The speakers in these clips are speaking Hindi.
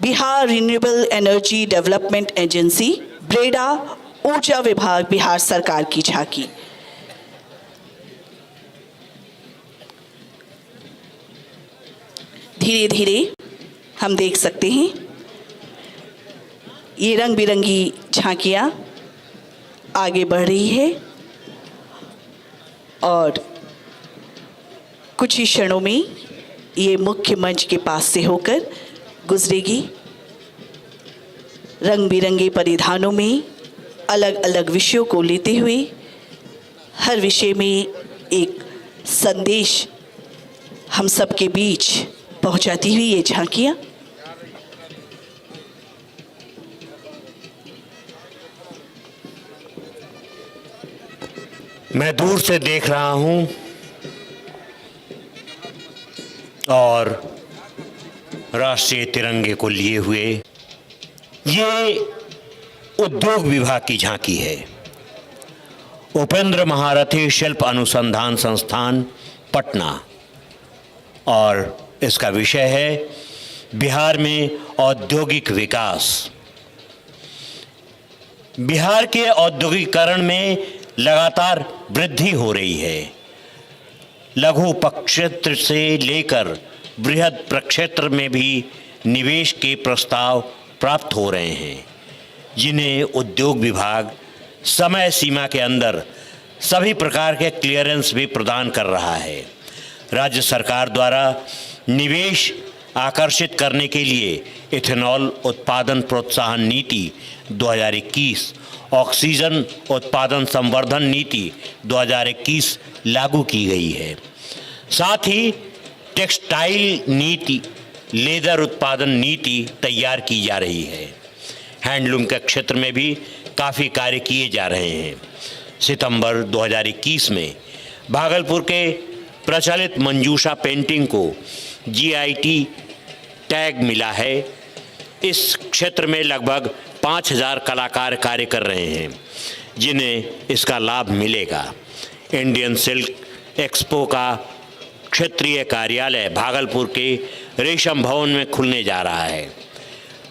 Bihar renewable energy development agency Breda ऊर्जा विभाग बिहार सरकार की झांकी। धीरे धीरे हम देख सकते हैं ये रंग बिरंगी झांकियां आगे बढ़ रही है और कुछ ही क्षणों में ये मुख्य मंच के पास से होकर गुजरेगी। रंग बिरंगे परिधानों में अलग अलग विषयों को लेते हुए हर विषय में एक संदेश हम सबके बीच पहुंचाती हुई ये झांकियां मैं दूर से देख रहा हूं और राष्ट्रीय तिरंगे को लिए हुए ये उद्योग विभाग की झांकी है। उपेंद्र महारथी शिल्प अनुसंधान संस्थान पटना और इसका विषय है बिहार में औद्योगिक विकास। बिहार के औद्योगिकरण में लगातार वृद्धि हो रही है। लघु प्रक्षेत्र से लेकर बृहद प्रक्षेत्र में भी निवेश के प्रस्ताव प्राप्त हो रहे हैं, जिन्हें उद्योग विभाग समय सीमा के अंदर सभी प्रकार के क्लियरेंस भी प्रदान कर रहा है। राज्य सरकार द्वारा निवेश आकर्षित करने के लिए इथेनॉल उत्पादन प्रोत्साहन नीति 2021, ऑक्सीजन उत्पादन संवर्धन नीति 2021 लागू की गई है। साथ ही टेक्सटाइल नीति, लेदर उत्पादन नीति तैयार की जा रही है। हैंडलूम के क्षेत्र में भी काफ़ी कार्य किए जा रहे हैं। सितंबर 2021 में भागलपुर के प्रचलित मंजूषा पेंटिंग को GIT टैग मिला है। इस क्षेत्र में लगभग 5000 कलाकार कार्य कर रहे हैं, जिन्हें इसका लाभ मिलेगा। इंडियन सिल्क एक्सपो का क्षेत्रीय कार्यालय भागलपुर के रेशम भवन में खुलने जा रहा है,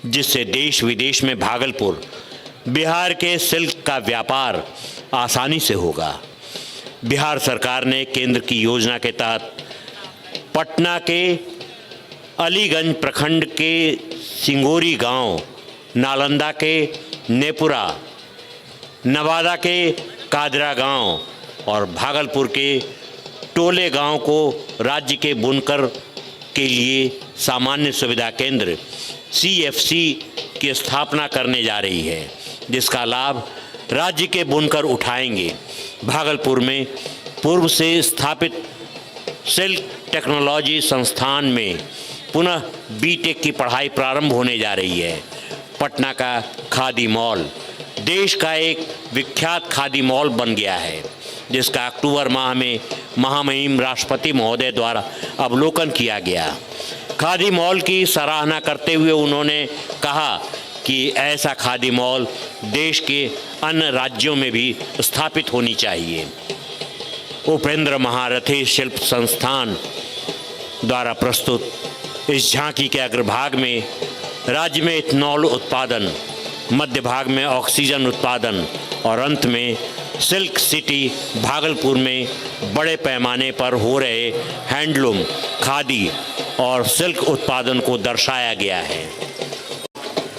जिससे देश विदेश में भागलपुर, बिहार के सिल्क का व्यापार आसानी से होगा। बिहार सरकार ने केंद्र की योजना के तहत पटना के अलीगंज प्रखंड के सिंगोरी गांव, नालंदा के नेपुरा, नवादा के कादरा गांव और भागलपुर के टोले गांव को राज्य के बुनकर के लिए सामान्य सुविधा केंद्र CFC की स्थापना करने जा रही है, जिसका लाभ राज्य के बुनकर उठाएंगे। भागलपुर में पूर्व से स्थापित सिल्क टेक्नोलॉजी संस्थान में पुनः BTech की पढ़ाई प्रारंभ होने जा रही है। पटना का खादी मॉल देश का एक विख्यात खादी मॉल बन गया है, जिसका अक्टूबर माह में महामहिम राष्ट्रपति महोदय द्वारा अवलोकन किया गया। खादी मॉल की सराहना करते हुए उन्होंने कहा कि ऐसा खादी मॉल देश के अन्य राज्यों में भी स्थापित होनी चाहिए। उपेंद्र महारथी शिल्प संस्थान द्वारा प्रस्तुत इस झांकी के अग्रभाग में राज्य में इथेनॉल उत्पादन, मध्य भाग में ऑक्सीजन उत्पादन और अंत में सिल्क सिटी भागलपुर में बड़े पैमाने पर हो रहे हैंडलूम, खादी और सिल्क उत्पादन को दर्शाया गया है।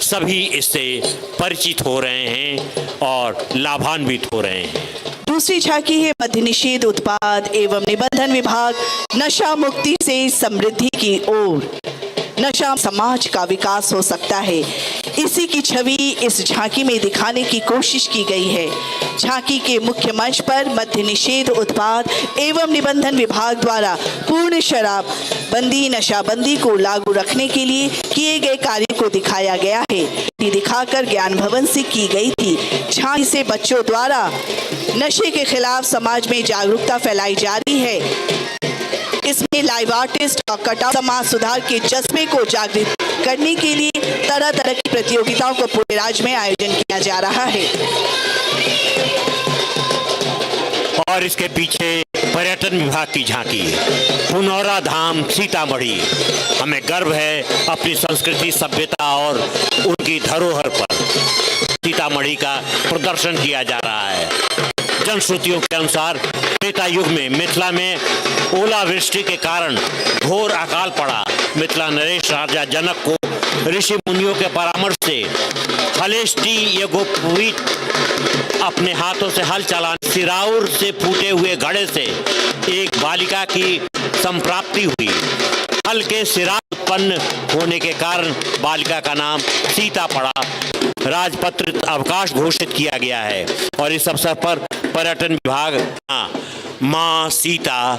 सभी इससे परिचित हो रहे हैं और लाभान्वित हो रहे हैं। दूसरी झांकी है मद्य निषेध उत्पाद एवं निबंधन विभाग नशा मुक्ति से समृद्धि की ओर। नशा समाज का विकास हो सकता है, इसी की छवि इस झांकी में दिखाने की कोशिश की गई है। झांकी के मुख्य मंच पर मद्य निषेध उत्पाद एवं निबंधन विभाग द्वारा पूर्ण शराब बंदी, नशाबंदी को लागू रखने के लिए किए गए कार्य को दिखाया गया है। दिखाकर ज्ञान भवन से की गई थी। झांकी से बच्चों द्वारा नशे के खिलाफ समाज में जागरूकता फैलाई जा रही है। इसमें लाइव आर्टिस्ट और कटआउट समाज सुधार के जज्बे को जागृत करने के लिए तरह तरह की प्रतियोगिताओं को पूरे राज्य में आयोजन किया जा रहा है। और इसके पीछे पर्यटन विभाग की झांकी, पुनौरा धाम सीतामढ़ी। हमें गर्व है अपनी संस्कृति, सभ्यता और उनकी धरोहर पर। सीतामढ़ी का प्रदर्शन किया जा रहा है। जनश्रुतियों के अनुसार त्रेता युग में मिथिला में ओलावृष्टि के कारण घोर अकाल पड़ा। मिथिला नरेश राजा जनक को ऋषि मुनियों के परामर्श से हलेष्टि यज्ञोपवीत अपने हाथों से हल चलाने सिराउर से फूटे हुए घड़े से एक बालिका की संप्राप्ति हुई। हल के सिरा उत्पन्न होने के कारण बालिका का नाम सीता पड़ा। राजपत्रित अवकाश घोषित किया गया है और इस अवसर पर पर्यटन विभाग मां सीता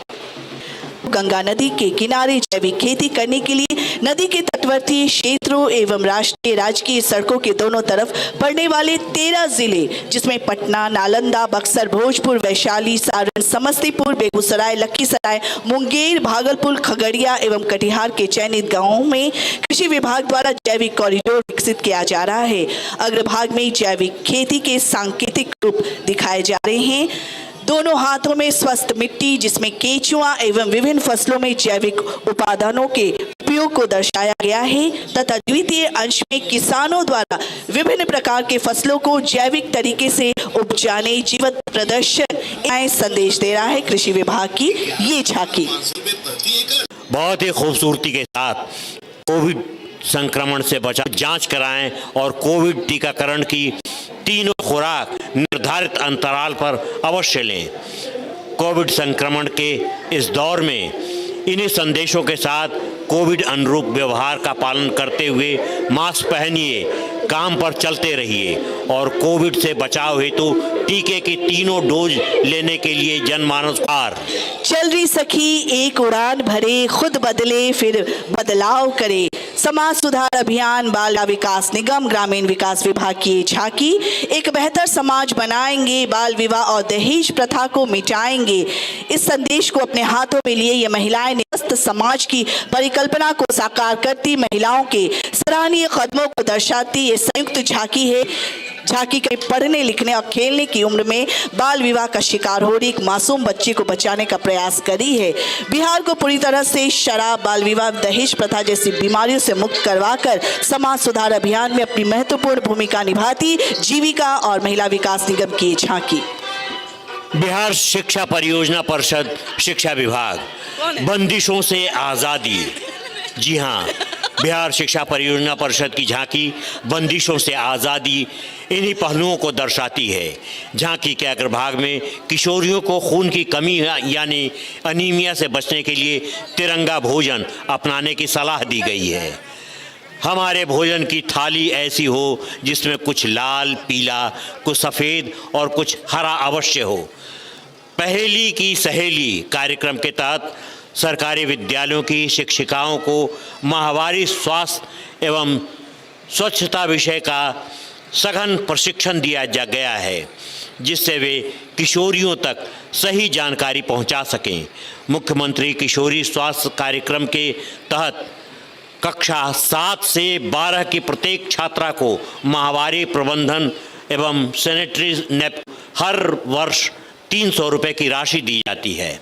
गंगा नदी के किनारे जैविक खेती करने के लिए नदी के तटवर्ती क्षेत्रों एवं राष्ट्रीय राजकीय सड़कों के दोनों तरफ पड़ने वाले 13 जिले, जिसमें पटना, नालंदा, बक्सर, भोजपुर, वैशाली, सारण, समस्तीपुर, बेगूसराय, लखीसराय, मुंगेर, भागलपुर, खगड़िया एवं कटिहार के चयनित गांवों में कृषि विभाग द्वारा जैविक कॉरिडोर विकसित किया जा रहा है। अग्रभाग में जैविक खेती के सांकेतिक रूप दिखाए जा रहे हैं। दोनों हाथों में स्वस्थ मिट्टी, जिसमें केचुआ एवं विभिन्न फसलों में जैविक उपादानों के उपयोग को दर्शाया गया है तथा द्वितीय अंश में किसानों द्वारा विभिन्न प्रकार के फसलों को जैविक तरीके से उपजाने जीवंत प्रदर्शन संदेश दे रहा है कृषि विभाग की ये झांकी। बहुत ही खूबसूरती के साथ कोविड संक्रमण से बचाव, जांच कराएं और कोविड टीकाकरण की तीनों खुराक निर्धारित अंतराल पर अवश्य लें। कोविड संक्रमण के इस दौर में इन्हीं संदेशों के साथ कोविड अनुरूप व्यवहार का पालन करते हुए मास्क पहनिए, काम पर चलते रहिए और कोविड से बचाव हेतु टीके की तीनों डोज लेने के लिए जनमानस पार चल रही सखी एक उड़ान भरे, खुद बदले फिर बदलाव करे। समाज सुधार अभियान, बाल विकास निगम, ग्रामीण विकास विभाग की झांकी। एक बेहतर समाज बनाएंगे, बाल विवाह और दहेज प्रथा को मिटाएंगे। इस संदेश को अपने हाथों में लिए ये महिलाएं स्वस्थ समाज की परिकल्पना को साकार करती महिलाओं के सराहनीय कदमों को दर्शाती ये संयुक्त झांकी है। झांकी के पढ़ने, लिखने और खेलने की उम्र में बाल विवाह का शिकार हो रही एक मासूम बच्ची को बचाने का प्रयास करी है। बिहार को पूरी तरह से शराब, बाल विवाह, दहेज प्रथा जैसी बीमारियों से मुक्त करवाकर समाज सुधार अभियान में अपनी महत्वपूर्ण भूमिका निभाती जीविका और महिला विकास निगम की झांकी। बिहार शिक्षा परियोजना परिषद, शिक्षा विभाग, बंदिशों से आज़ादी। जी हाँ, बिहार शिक्षा परियोजना परिषद की झांकी बंदिशों से आज़ादी इन्हीं पहलुओं को दर्शाती है। झांकी के अग्रभाग में किशोरियों को खून की कमी यानी अनीमिया से बचने के लिए तिरंगा भोजन अपनाने की सलाह दी गई है। हमारे भोजन की थाली ऐसी हो जिसमें कुछ लाल, पीला, कुछ सफ़ेद और कुछ हरा अवश्य हो। पहेली की सहेली कार्यक्रम के तहत सरकारी विद्यालयों की शिक्षिकाओं को माहवारी स्वास्थ्य एवं स्वच्छता विषय का सघन प्रशिक्षण दिया गया है, जिससे वे किशोरियों तक सही जानकारी पहुंचा सकें। मुख्यमंत्री किशोरी स्वास्थ्य कार्यक्रम के तहत कक्षा 7 से 12 की प्रत्येक छात्रा को माहवारी प्रबंधन एवं सैनिटरी नैपकिन हर वर्ष 300 रुपये की राशि दी जाती है।